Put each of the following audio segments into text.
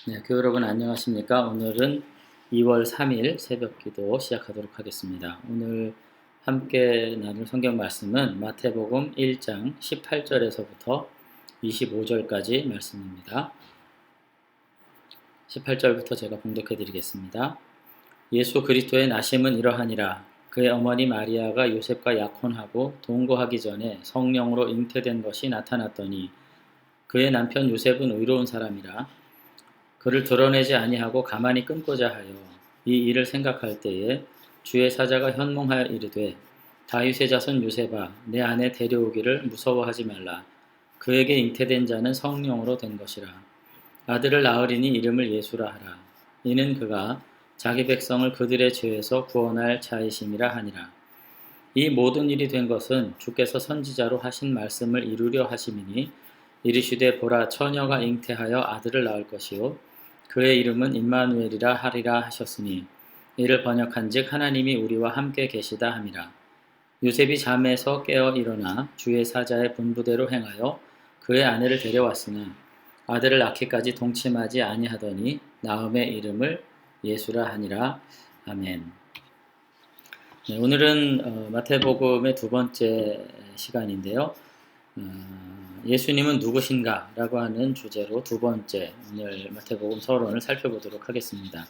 네, 교회 여러분 안녕하십니까? 오늘은 2월 3일 새벽 기도 시작하도록 하겠습니다. 오늘 함께 나눌 성경 말씀은 마태복음 1장 18절에서부터 25절까지 말씀입니다. 18절부터 제가 봉독해 드리겠습니다. 예수 그리스도의 나심은 이러하니라. 그의 어머니 마리아가 요셉과 약혼하고 동거하기 전에 성령으로 잉태된 것이 나타났더니 그의 남편 요셉은 의로운 사람이라 그를 드러내지 아니하고 가만히 끊고자 하여 이 일을 생각할 때에 주의 사자가 현몽하여 이르되 다윗의 자손 요셉아 내 아내 데려오기를 무서워하지 말라. 그에게 잉태된 자는 성령으로 된 것이라. 아들을 낳으리니 이름을 예수라 하라. 이는 그가 자기 백성을 그들의 죄에서 구원할 자이심이라 하니라. 이 모든 일이 된 것은 주께서 선지자로 하신 말씀을 이루려 하심이니 이르시되 보라 처녀가 잉태하여 아들을 낳을 것이요 그의 이름은 임마누엘이라 하리라 하셨으니 이를 번역한즉 하나님이 우리와 함께 계시다 함이라. 요셉이 잠에서 깨어 일어나 주의 사자의 분부대로 행하여 그의 아내를 데려왔으나 아들을 낳기까지 동침하지 아니하더니 나음의 이름을 예수라 하니라. 아멘. 네, 오늘은 마태복음의 두 번째 시간인데요. 예수님은 누구신가? 라고 하는 주제로 두 번째 오늘 마태복음 서론을 살펴보도록 하겠습니다.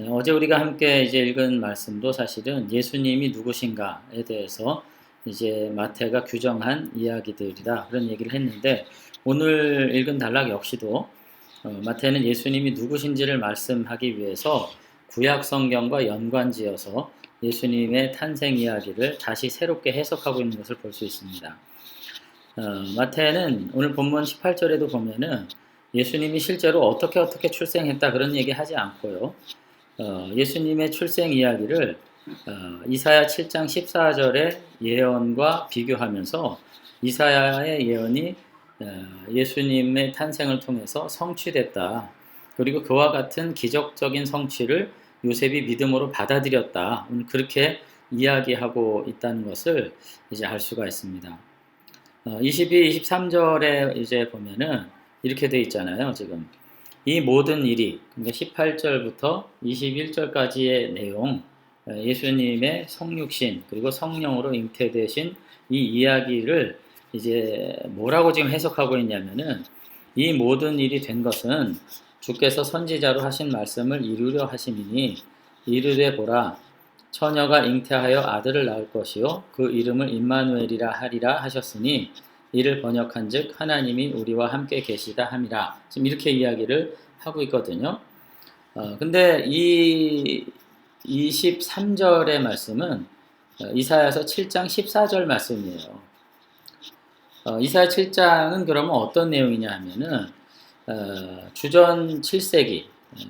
어제 우리가 함께 이제 읽은 말씀도 사실은 예수님이 누구신가에 대해서 이제 마태가 규정한 이야기들이다 그런 얘기를 했는데 오늘 읽은 단락 역시도 마태는 예수님이 누구신지를 말씀하기 위해서 구약 성경과 연관지어서 예수님의 탄생 이야기를 다시 새롭게 해석하고 있는 것을 볼 수 있습니다. 마태는 오늘 본문 18절에도 보면은 예수님이 실제로 어떻게 출생했다 그런 얘기 하지 않고요. 예수님의 출생 이야기를 이사야 7장 14절의 예언과 비교하면서 이사야의 예언이 예수님의 탄생을 통해서 성취됐다. 그리고 그와 같은 기적적인 성취를 요셉이 믿음으로 받아들였다. 그렇게 이야기하고 있다는 것을 이제 알 수가 있습니다. 22, 23절에 이제 보면은 이렇게 돼 있잖아요, 지금. 이 모든 일이, 그러니까 18절부터 21절까지의 내용, 예수님의 성육신, 그리고 성령으로 잉태되신 이 이야기를 이제 뭐라고 지금 해석하고 있냐면은 이 모든 일이 된 것은 주께서 선지자로 하신 말씀을 이루려 하심이니 이르되 보라 처녀가 잉태하여 아들을 낳을 것이요 그 이름을 임마누엘이라 하리라 하셨으니 이를 번역한즉 하나님이 우리와 함께 계시다 함이라. 지금 이렇게 이야기를 하고 있거든요. 근데 이 23절의 말씀은 이사야서 7장 14절 말씀이에요. 이사야 7장은 그러면 어떤 내용이냐 하면은 주전 7세기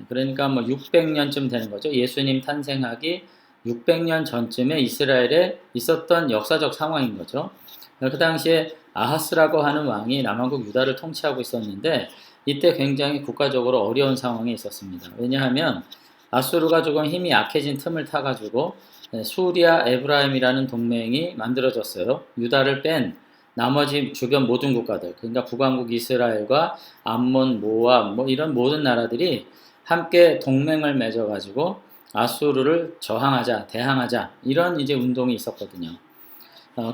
그러니까 뭐 600년쯤 되는 거죠. 예수님 탄생하기 600년 전쯤에 이스라엘에 있었던 역사적 상황인 거죠. 그 당시에 아하스라고 하는 왕이 남왕국 유다를 통치하고 있었는데 이때 굉장히 국가적으로 어려운 상황에 있었습니다. 왜냐하면 아수르가 조금 힘이 약해진 틈을 타가지고 수리아 에브라임이라는 동맹이 만들어졌어요. 유다를 뺀 나머지 주변 모든 국가들, 그러니까 북왕국 이스라엘과 암몬, 모압, 뭐 이런 모든 나라들이 함께 동맹을 맺어가지고 아수르를 저항하자, 대항하자 이런 이제 운동이 있었거든요.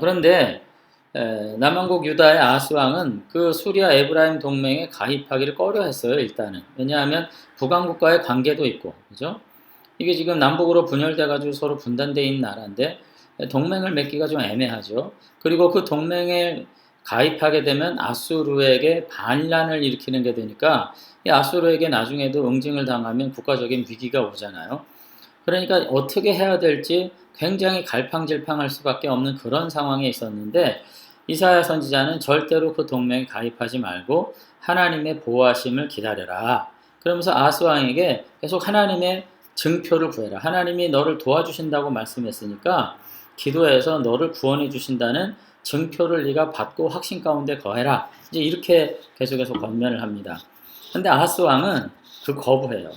그런데 남왕국 유다의 아하스 왕은 그 수리아 에브라임 동맹에 가입하기를 꺼려했어요. 일단은 왜냐하면 북왕국과의 관계도 있고, 그죠? 이게 지금 남북으로 분열돼가지고 서로 분단돼 있는 나라인데 동맹을 맺기가 좀 애매하죠. 그리고 그 동맹에 가입하게 되면 아수르에게 반란을 일으키는 게 되니까 이 아수르에게 나중에도 응징을 당하면 국가적인 위기가 오잖아요. 그러니까 어떻게 해야 될지 굉장히 갈팡질팡할 수밖에 없는 그런 상황에 있었는데 이사야 선지자는 절대로 그 동맹에 가입하지 말고 하나님의 보호하심을 기다려라. 그러면서 아하스 왕에게 계속 하나님의 증표를 구해라. 하나님이 너를 도와주신다고 말씀했으니까 기도해서 너를 구원해 주신다는 증표를 네가 받고 확신 가운데 거해라. 이제 이렇게 계속해서 권면을 합니다. 근데 아하스 왕은 그 거부해요.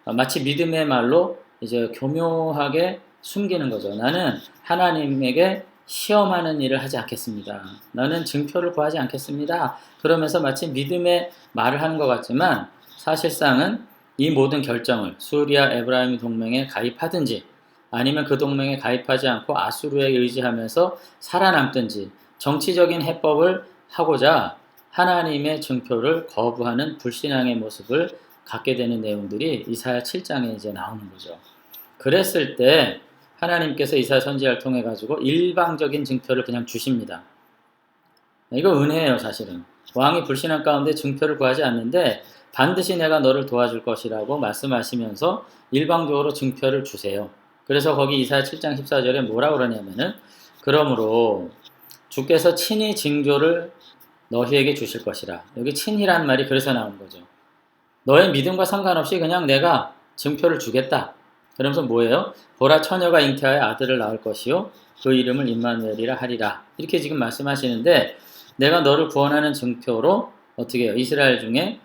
마치 믿음의 말로 이제 교묘하게 숨기는 거죠. 나는 하나님에게 시험하는 일을 하지 않겠습니다. 나는 증표를 구하지 않겠습니다. 그러면서 마치 믿음의 말을 하는 것 같지만 사실상은 이 모든 결정을 수리아 에브라임 동맹에 가입하든지 아니면 그 동맹에 가입하지 않고 아수르에 의지하면서 살아남든지 정치적인 해법을 하고자 하나님의 증표를 거부하는 불신앙의 모습을 갖게 되는 내용들이 이사야 7장에 이제 나오는 거죠. 그랬을 때 하나님께서 이사야 선지자를 통해 가지고 일방적인 증표를 그냥 주십니다. 이거 은혜예요, 사실은. 왕이 불신앙 가운데 증표를 구하지 않는데 반드시 내가 너를 도와줄 것이라고 말씀하시면서 일방적으로 증표를 주세요. 그래서 거기 이사야 7장 14절에 뭐라 그러냐면은 그러므로 주께서 친히 징조를 너희에게 주실 것이라. 여기 친히란 말이 그래서 나온 거죠. 너의 믿음과 상관없이 그냥 내가 증표를 주겠다. 그러면서 뭐예요? 보라 처녀가 잉태하여 아들을 낳을 것이요 그 이름을 임마누엘이라 하리라. 이렇게 지금 말씀하시는데 내가 너를 구원하는 증표로 어떻게 해요? 이스라엘 중에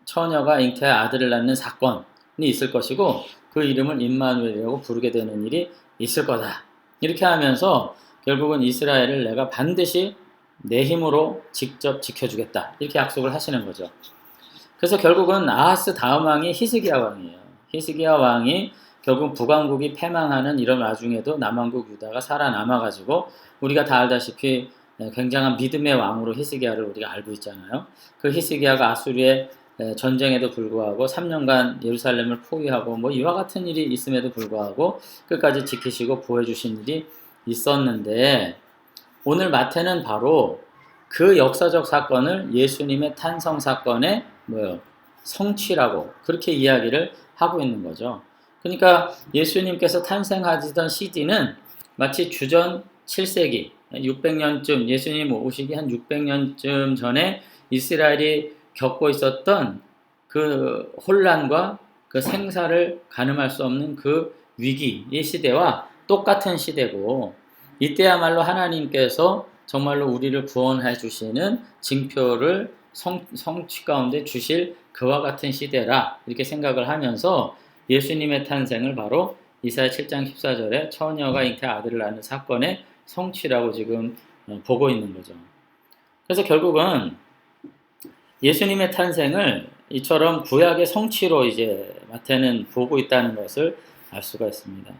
처녀가 잉태하여 아들을 낳는 사건이 있을 것이고 그 이름을 임마누엘이라고 부르게 되는 일이 있을 거다. 이렇게 하면서 결국은 이스라엘을 내가 반드시 내 힘으로 직접 지켜주겠다. 이렇게 약속을 하시는 거죠. 그래서 결국은 아하스 다음 왕이 히스기야 왕이에요. 히스기야 왕이 결국 북왕국이 패망하는 이런 와중에도 남왕국 유다가 살아남아가지고 우리가 다 알다시피 굉장한 믿음의 왕으로 히스기야를 우리가 알고 있잖아요. 그 히스기야가 아수르의 전쟁에도 불구하고 3년간 예루살렘을 포위하고 뭐 이와 같은 일이 있음에도 불구하고 끝까지 지키시고 보호해주신 일이 있었는데 오늘 마태는 바로 그 역사적 사건을 예수님의 탄성 사건의 성취라고 그렇게 이야기를 하고 있는 거죠. 그러니까 예수님께서 탄생하시던 시기는 마치 주전 7세기 600년쯤 예수님 오시기 한 600년쯤 전에 이스라엘이 겪고 있었던 그 혼란과 그 생사를 가늠할 수 없는 그 위기의 시대와 똑같은 시대고 이때야말로 하나님께서 정말로 우리를 구원해 주시는 징표를 성취 가운데 주실 그와 같은 시대라 이렇게 생각을 하면서 예수님의 탄생을 바로 이사야 7장 14절에 처녀가 잉태 아들을 낳는 사건의 성취라고 지금 보고 있는 거죠. 그래서 결국은 예수님의 탄생을 이처럼 구약의 성취로 이제 마태는 보고 있다는 것을 알 수가 있습니다.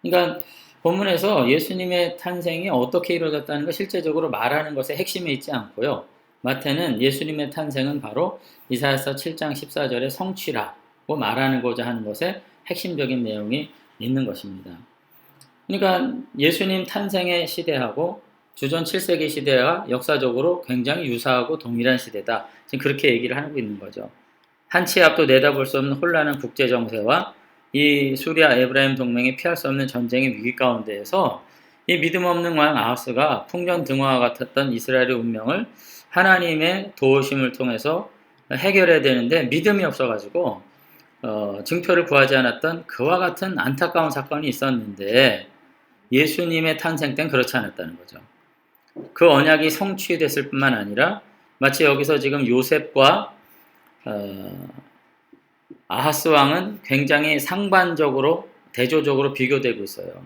그러니까 본문에서 예수님의 탄생이 어떻게 이루어졌다는 걸 실제적으로 말하는 것에 핵심이 있지 않고요. 마태는 예수님의 탄생은 바로 이사야서 7장 14절의 성취라고 말하고자 하는 것에 핵심적인 내용이 있는 것입니다. 그러니까 예수님 탄생의 시대하고 주전 7세기 시대와 역사적으로 굉장히 유사하고 동일한 시대다. 지금 그렇게 얘기를 하고 있는 거죠. 한치 앞도 내다볼 수 없는 혼란한 국제 정세와 이 수리아 에브라임 동맹이 피할 수 없는 전쟁의 위기 가운데에서 이 믿음 없는 왕 아하스가 풍전등화와 같았던 이스라엘의 운명을 하나님의 도우심을 통해서 해결해야 되는데 믿음이 없어가지고 증표를 구하지 않았던 그와 같은 안타까운 사건이 있었는데 예수님의 탄생 때는 그렇지 않았다는 거죠. 그 언약이 성취됐을 뿐만 아니라 마치 여기서 지금 요셉과 아하스 왕은 굉장히 상반적으로 대조적으로 비교되고 있어요.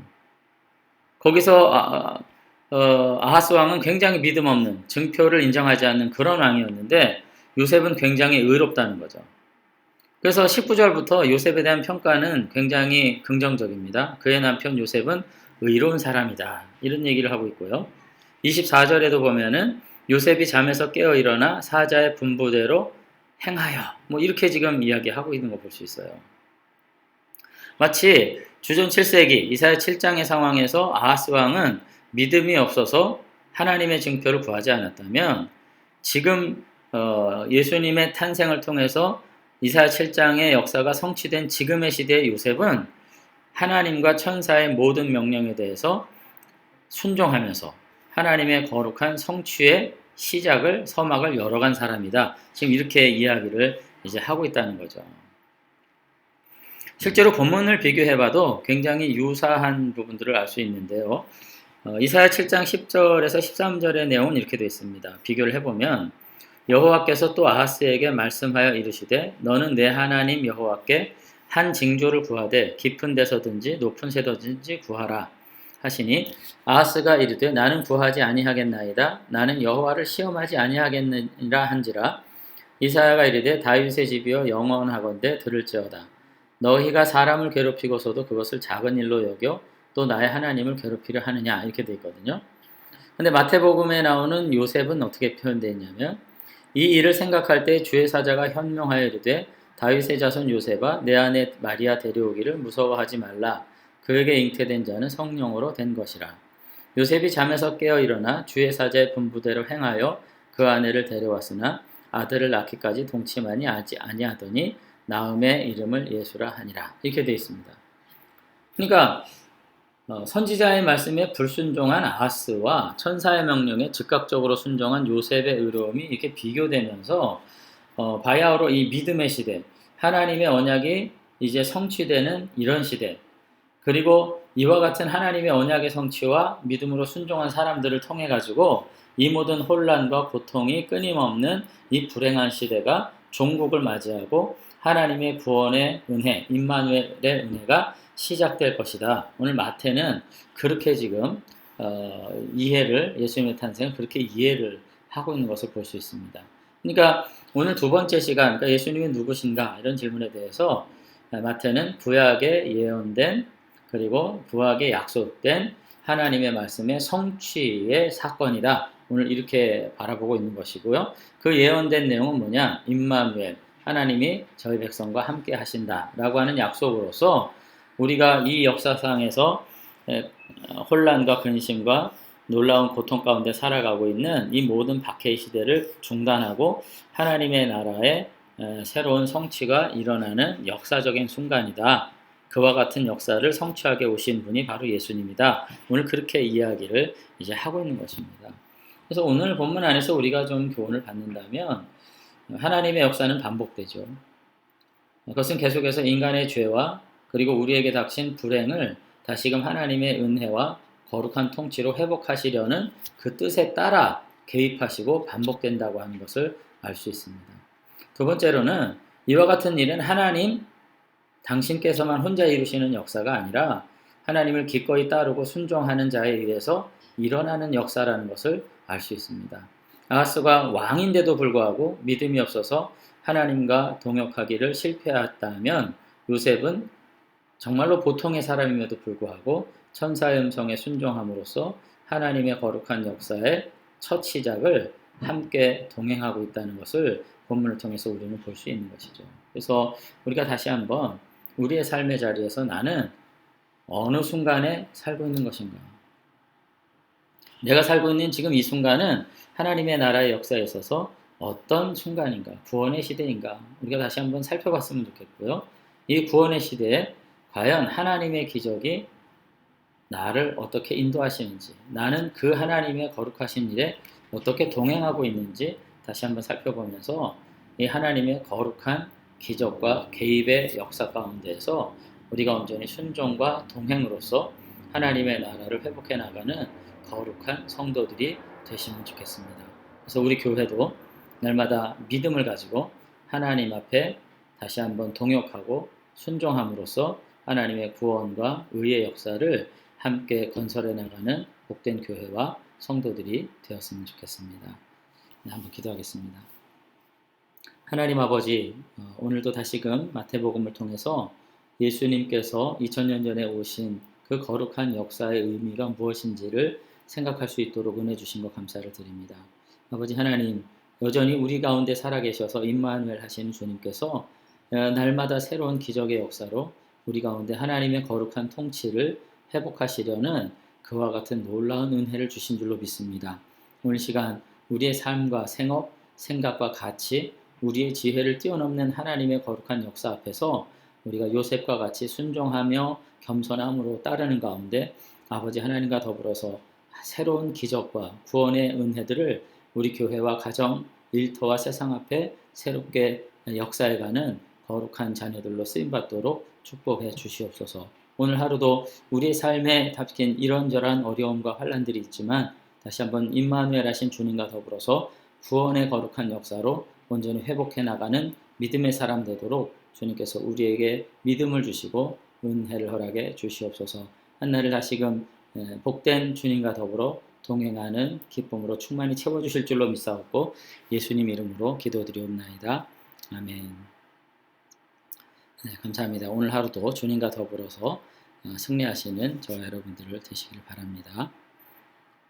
거기서 아하스 왕은 굉장히 믿음 없는 증표를 인정하지 않는 그런 왕이었는데 요셉은 굉장히 의롭다는 거죠. 그래서 19절부터 요셉에 대한 평가는 굉장히 긍정적입니다. 그의 남편 요셉은 의로운 사람이다. 이런 얘기를 하고 있고요. 24절에도 보면은 요셉이 잠에서 깨어 일어나 사자의 분부대로 행하여 뭐 이렇게 지금 이야기하고 있는 거 볼 수 있어요. 마치 주전 7세기 이사야 7장의 상황에서 아하스 왕은 믿음이 없어서 하나님의 증표를 구하지 않았다면 지금 예수님의 탄생을 통해서 이사야 7장의 역사가 성취된 지금의 시대의 요셉은 하나님과 천사의 모든 명령에 대해서 순종하면서 하나님의 거룩한 성취의 시작을 서막을 열어간 사람이다. 지금 이렇게 이야기를 이제 하고 있다는 거죠. 실제로 본문을 비교해봐도 굉장히 유사한 부분들을 알 수 있는데요. 이사야 7장 10절에서 13절의 내용은 이렇게 되어 있습니다. 비교를 해보면 여호와께서 또 아하스에게 말씀하여 이르시되 너는 내 하나님 여호와께 한 징조를 구하되 깊은 데서든지 높은 새더든지 구하라 하시니 아하스가 이르되 나는 구하지 아니하겠나이다. 나는 여호와를 시험하지 아니하겠느니라 한지라 이사야가 이르되 다윗의 집이여 영원하건대 들을지어다. 너희가 사람을 괴롭히고서도 그것을 작은 일로 여겨 또 나의 하나님을 괴롭히려 하느냐 이렇게 돼 있거든요. 근데 마태복음에 나오는 요셉은 어떻게 표현되어 있냐면 이 일을 생각할 때 주의 사자가 현명하여 이르되 다윗의 자손 요셉아 내 아내 마리아 데려오기를 무서워하지 말라. 그에게 잉태된 자는 성령으로 된 것이라. 요셉이 잠에서 깨어 일어나 주의 사자의 분부대로 행하여 그 아내를 데려왔으나 아들을 낳기까지 동침하니 아니하더니 나음의 이름을 예수라 하니라. 이렇게 되어 있습니다. 그러니까 선지자의 말씀에 불순종한 아하스와 천사의 명령에 즉각적으로 순종한 요셉의 의로움이 이렇게 비교되면서 바야흐로 이 믿음의 시대, 하나님의 언약이 이제 성취되는 이런 시대, 그리고 이와 같은 하나님의 언약의 성취와 믿음으로 순종한 사람들을 통해 가지고 이 모든 혼란과 고통이 끊임없는 이 불행한 시대가 종국을 맞이하고 하나님의 구원의 은혜, 임마누엘의 은혜가 시작될 것이다. 오늘 마태는 그렇게 지금 이해를 예수님의 탄생을 그렇게 이해를 하고 있는 것을 볼 수 있습니다. 그러니까 오늘 두 번째 시간, 그러니까 예수님이 누구신가 이런 질문에 대해서 마태는 구약에 예언된 그리고 구약에 약속된 하나님의 말씀의 성취의 사건이다. 오늘 이렇게 바라보고 있는 것이고요. 그 예언된 내용은 뭐냐? 임마누엘, 하나님이 저희 백성과 함께 하신다라고 하는 약속으로서 우리가 이 역사상에서 혼란과 근심과 놀라운 고통 가운데 살아가고 있는 이 모든 박해의 시대를 중단하고 하나님의 나라의 새로운 성취가 일어나는 역사적인 순간이다. 그와 같은 역사를 성취하게 오신 분이 바로 예수님이다. 오늘 그렇게 이야기를 이제 하고 있는 것입니다. 그래서 오늘 본문 안에서 우리가 좀 교훈을 받는다면 하나님의 역사는 반복되죠. 그것은 계속해서 인간의 죄와 그리고 우리에게 닥친 불행을 다시금 하나님의 은혜와 거룩한 통치로 회복하시려는 그 뜻에 따라 개입하시고 반복된다고 하는 것을 알 수 있습니다. 두 번째로는 이와 같은 일은 하나님 당신께서만 혼자 이루시는 역사가 아니라 하나님을 기꺼이 따르고 순종하는 자에 의해서 일어나는 역사라는 것을 알 수 있습니다. 아하스가 왕인데도 불구하고 믿음이 없어서 하나님과 동역하기를 실패했다면 요셉은 정말로 보통의 사람임에도 불구하고 천사의 음성에 순종함으로써 하나님의 거룩한 역사의 첫 시작을 함께 동행하고 있다는 것을 본문을 통해서 우리는 볼 수 있는 것이죠. 그래서 우리가 다시 한번 우리의 삶의 자리에서 나는 어느 순간에 살고 있는 것인가? 내가 살고 있는 지금 이 순간은 하나님의 나라의 역사에 있어서 어떤 순간인가? 구원의 시대인가? 우리가 다시 한번 살펴봤으면 좋겠고요. 이 구원의 시대에 과연 하나님의 기적이 나를 어떻게 인도하시는지, 나는 그 하나님의 거룩하신 일에 어떻게 동행하고 있는지 다시 한번 살펴보면서 이 하나님의 거룩한 기적과 개입의 역사 가운데에서 우리가 온전히 순종과 동행으로서 하나님의 나라를 회복해 나가는 거룩한 성도들이 되시면 좋겠습니다. 그래서 우리 교회도 날마다 믿음을 가지고 하나님 앞에 다시 한번 동역하고 순종함으로써 하나님의 구원과 의의 역사를 함께 건설해 나가는 복된 교회와 성도들이 되었으면 좋겠습니다. 네, 한번 기도하겠습니다. 하나님 아버지, 오늘도 다시금 마태복음을 통해서 예수님께서 2000년 전에 오신 그 거룩한 역사의 의미가 무엇인지를 생각할 수 있도록 은혜 주신 것 감사를 드립니다. 아버지 하나님, 여전히 우리 가운데 살아계셔서 임마누엘 하시는 주님께서 날마다 새로운 기적의 역사로 우리 가운데 하나님의 거룩한 통치를 회복하시려는 그와 같은 놀라운 은혜를 주신 줄로 믿습니다. 오늘 시간 우리의 삶과 생업, 생각과 가치, 우리의 지혜를 뛰어넘는 하나님의 거룩한 역사 앞에서 우리가 요셉과 같이 순종하며 겸손함으로 따르는 가운데 아버지 하나님과 더불어서 새로운 기적과 구원의 은혜들을 우리 교회와 가정, 일터와 세상 앞에 새롭게 역사해가는 거룩한 자녀들로 쓰임받도록 축복해 주시옵소서. 오늘 하루도 우리의 삶에 닥친 이런저런 어려움과 환란들이 있지만 다시 한번 임마누엘 하신 주님과 더불어서 구원의 거룩한 역사로 온전히 회복해 나가는 믿음의 사람 되도록 주님께서 우리에게 믿음을 주시고 은혜를 허락해 주시옵소서. 한날을 다시금 복된 주님과 더불어 동행하는 기쁨으로 충만히 채워주실 줄로 믿사옵고 예수님 이름으로 기도드리옵나이다. 아멘. 네, 감사합니다. 오늘 하루도 주님과 더불어서 승리하시는 저와 여러분들을 되시길 바랍니다.